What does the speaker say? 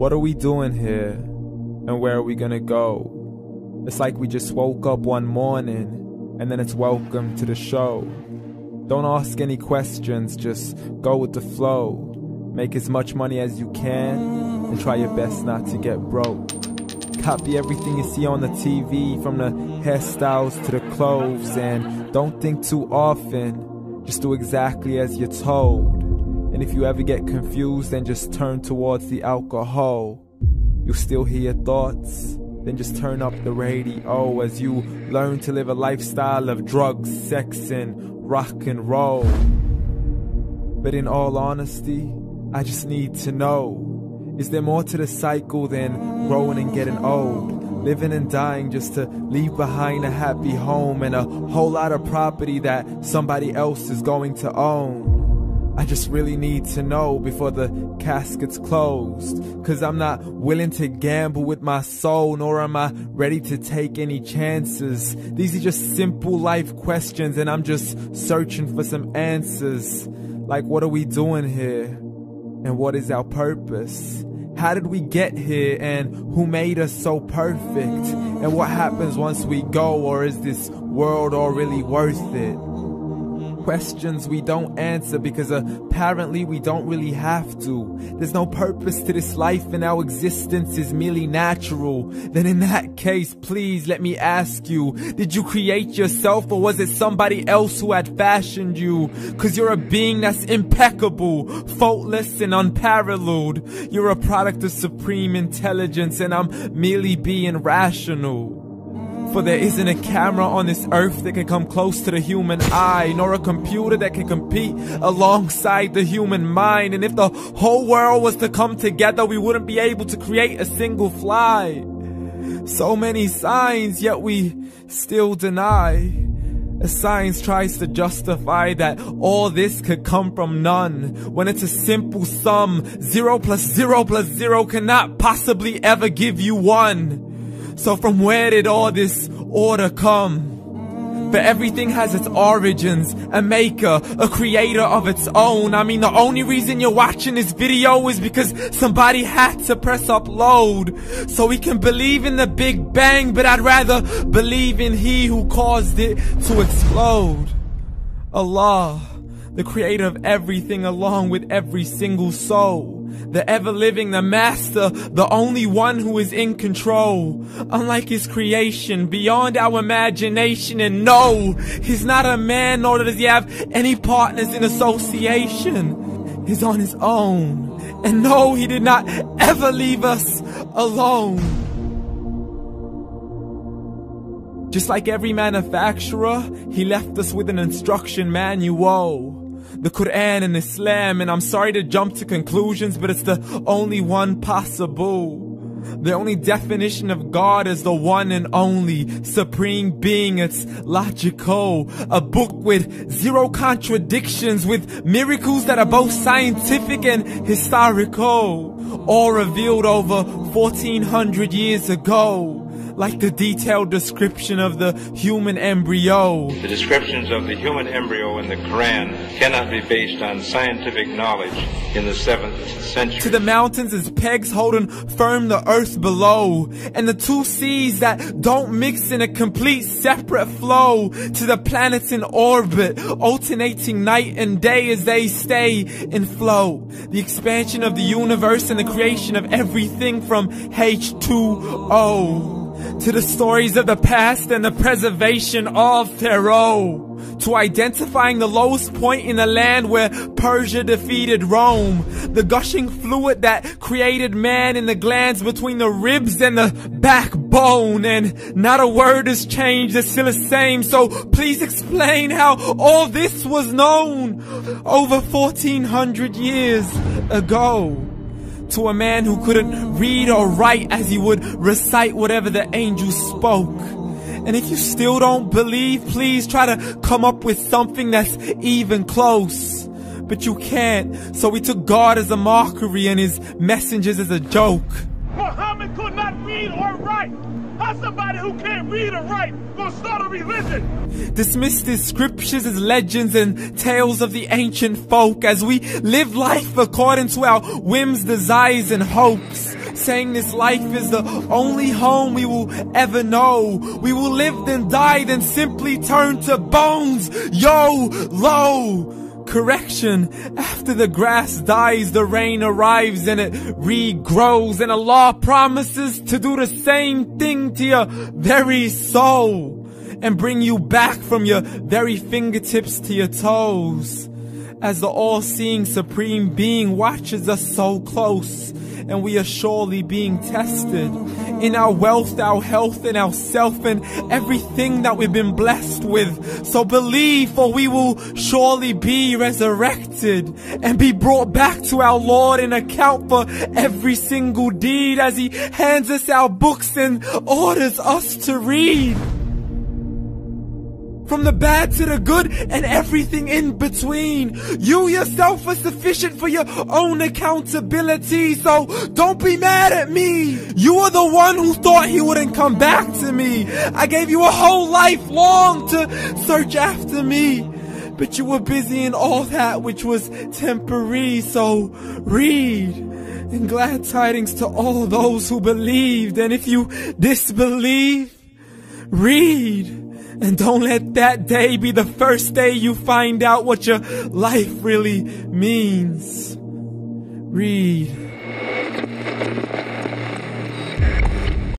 What are we doing here? And where are we gonna go? It's like we just woke up one morning, and then it's welcome to the show. Don't ask any questions, just go with the flow. Make as much money as you can, and try your best not to get broke. Copy everything you see on the TV, from the hairstyles to the clothes, and don't think too often, just do exactly as you're told. And if you ever get confused, then just turn towards the alcohol. You'll still hear your thoughts, then just turn up the radio as you learn to live a lifestyle of drugs, sex, and rock and roll. But in all honesty, I just need to know, is there more to the cycle than growing and getting old? Living and dying just to leave behind a happy home and a whole lot of property that somebody else is going to own. I just really need to know before the casket's closed, 'cause I'm not willing to gamble with my soul, nor am I ready to take any chances. These are just simple life questions, and I'm just searching for some answers. Like, what are we doing here? And what is our purpose? How did we get here, and who made us so perfect? And what happens once we go, or is this world all really worth it? Questions we don't answer because apparently we don't really have to. There's no purpose to this life and our existence is merely natural. Then in that case, please let me ask you, did you create yourself, or was it somebody else who had fashioned you? 'Cause you're a being that's impeccable, faultless and unparalleled. You're a product of supreme intelligence, and I'm merely being rational. For there isn't a camera on this earth that can come close to the human eye, nor a computer that can compete alongside the human mind. And if the whole world was to come together, we wouldn't be able to create a single fly. So many signs, yet we still deny. As science tries to justify that all this could come from none, when it's a simple sum. 0 plus 0 plus 0 cannot possibly ever give you 1. So from where did all this order come? But everything has its origins, a maker, a creator of its own. I mean, the only reason you're watching this video is because somebody had to press upload. So we can believe in the Big Bang, but I'd rather believe in He who caused it to explode. Allah, the creator of everything along with every single soul. The ever-living, the master, the only one who is in control. Unlike his creation, beyond our imagination. And no, he's not a man, nor does he have any partners in association. He's on his own. And no, he did not ever leave us alone. Just like every manufacturer, he left us with an instruction manual. The Quran and Islam, and I'm sorry to jump to conclusions, but it's the only one possible. The only definition of God is the one and only supreme being. It's logical, a book with 0 contradictions, with miracles that are both scientific and historical, all revealed over 1400 years ago. Like the detailed description of the human embryo. The descriptions of the human embryo in the Quran cannot be based on scientific knowledge in the 7th century. To the mountains as pegs holding firm the earth below, and the 2 seas that don't mix in a complete separate flow. To the planets in orbit, alternating night and day as they stay in flow. The expansion of the universe and the creation of everything from H2O. To the stories of the past and the preservation of Pharaoh. To identifying the lowest point in the land where Persia defeated Rome. The gushing fluid that created man in the glands between the ribs and the backbone. And not a word has changed, it's still the same. So please explain how all this was known over 1400 years ago. To a man who couldn't read or write as he would recite whatever the angels spoke. And if you still don't believe, please try to come up with something that's even close. But you can't, so we took God as a mockery and his messengers as a joke. Muhammad could not read or write. How's somebody who can't read or write gonna start a religion? Dismissed his scriptures as legends and tales of the ancient folk as we live life according to our whims, desires, and hopes. saying this life is the only home we will ever know. We will live then die, then simply turn to bones. YOLO! Correction, after the grass dies, the rain arrives and it regrows, and Allah promises to do the same thing to your very soul and bring you back from your very fingertips to your toes, as the all-seeing supreme being watches us so close, and we are surely being tested in our wealth, our health, and our self, and everything that we've been blessed with. So believe, for we will surely be resurrected and be brought back to our Lord and account for every single deed, as He hands us our books and orders us to read. From the bad to the good and everything in between. You yourself are sufficient for your own accountability, so don't be mad at me. You are the one who thought He wouldn't come back to me. I gave you a whole life long to search after me, but you were busy in all that which was temporary. So read, and glad tidings to all those who believed. And if you disbelieve, read. And don't let that day be the first day you find out what your life really means. Read.